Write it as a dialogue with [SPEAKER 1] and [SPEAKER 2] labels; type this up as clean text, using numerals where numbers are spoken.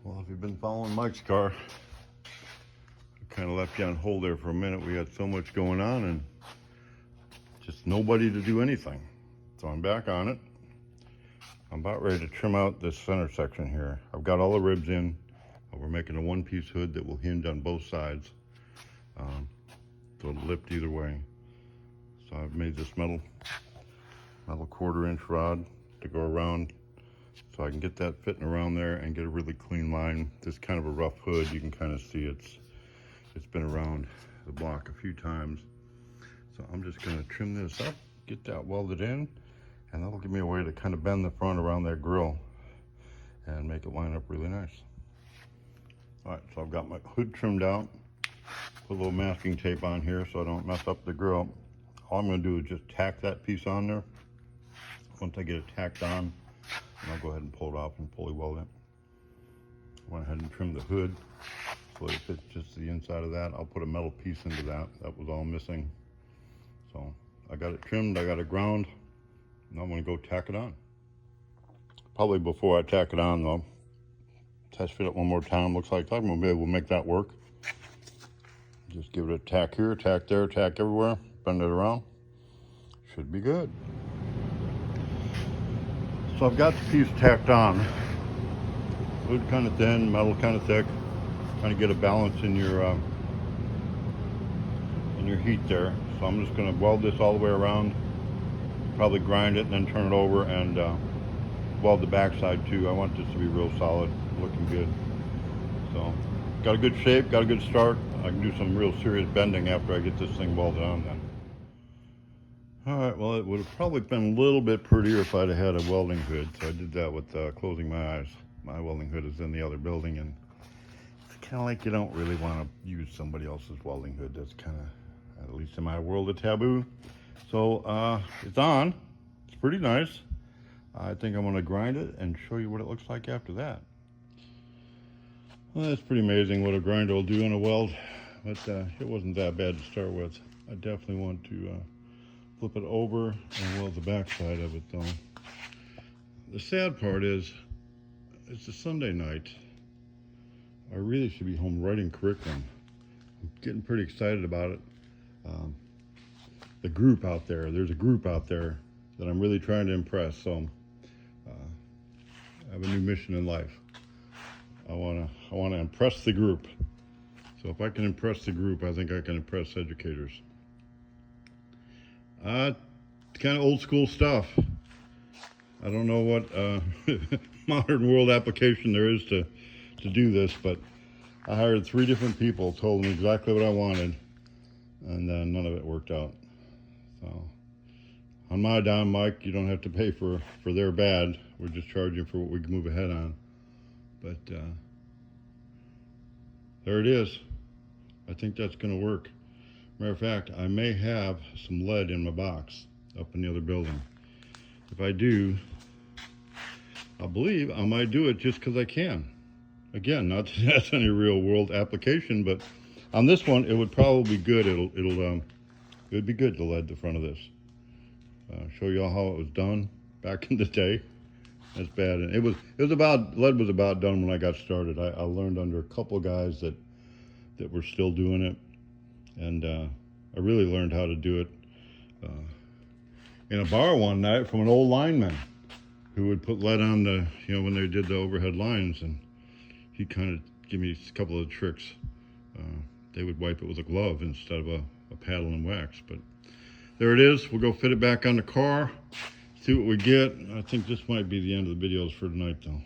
[SPEAKER 1] Well, if you've been following Mike's car, I kind of left you on hold there for a minute. We had so much going on and just nobody to do anything. So I'm back on it. I'm about ready to trim out this center section here. I've got all the ribs in. We're making a one-piece hood that will hinge on both sides. So it'll lift either way. So I've made this metal 1/4-inch rod to go around so I can get that fitting around there and get a really clean line. This is kind of a rough hood. You can kind of see it's been around the block a few times. So I'm just going to trim this up, get that welded in, and that'll give me a way to kind of bend the front around that grill and make it line up really nice. All right, so I've got my hood trimmed out. Put a little masking tape on here so I don't mess up the grill. All I'm going to do is just tack that piece on there. Once I get it tacked on, I'll go ahead and pull it off and fully weld it. Went ahead and trimmed the hood so it fits just the inside of that. I'll put a metal piece into that. That was all missing. So I got it trimmed, I got it ground. Now I'm going to go tack it on. Probably before I tack it on though, test fit it one more time. Looks like I'm going to be able to make that work. Just give it a tack here, tack there, tack everywhere, bend it around. Should be good. So I've got the piece tacked on. Wood kind of thin, metal kind of thick. Trying to get a balance in your heat there. So I'm just going to weld this all the way around. Probably grind it and then turn it over and weld the backside too. I want this to be real solid, looking good. So got a good shape, got a good start. I can do some real serious bending after I get this thing welded on then. All right, well, it would have probably been a little bit prettier if I'd have had a welding hood. So I did that with closing my eyes. My welding hood is in the other building, and it's kind of like you don't really want to use somebody else's welding hood. That's kind of, at least in my world, a taboo. So it's on. It's pretty nice. I think I'm going to grind it and show you what it looks like after that. Well, that's pretty amazing what a grinder will do on a weld, but it wasn't that bad to start with. I definitely want to flip it over and weld the back side of it though. The sad part is, it's a Sunday night. I really should be home writing curriculum. I'm getting pretty excited about it. The group out there, there's a group out there that I'm really trying to impress, so I have a new mission in life. I want to impress the group. So if I can impress the group, I think I can impress educators. Kind of old school stuff. I don't know what modern world application there is to do this, but I hired 3 different people, told them exactly what I wanted, and none of it worked out. So on my dime, Mike, you don't have to pay for their bad. We're just charging for what we can move ahead on. But there it is. I think that's going to work. Matter of fact, I may have some lead in my box up in the other building. If I do, I believe I might do it just because I can. Again, not that that's any real world application, but on this one, it would probably be good. It would be good to lead the front of this. Show you all how it was done back in the day. That's bad. And lead was about done when I got started. I learned under a couple guys that were still doing it, and I really learned how to do it in a bar one night from an old lineman who would put lead on the, when they did the overhead lines, and he kind of gave me a couple of tricks. They would wipe it with a glove instead of a paddle and wax. But there it is. We'll go fit it back on the car, see what we get. I think this might be the end of the videos for tonight though.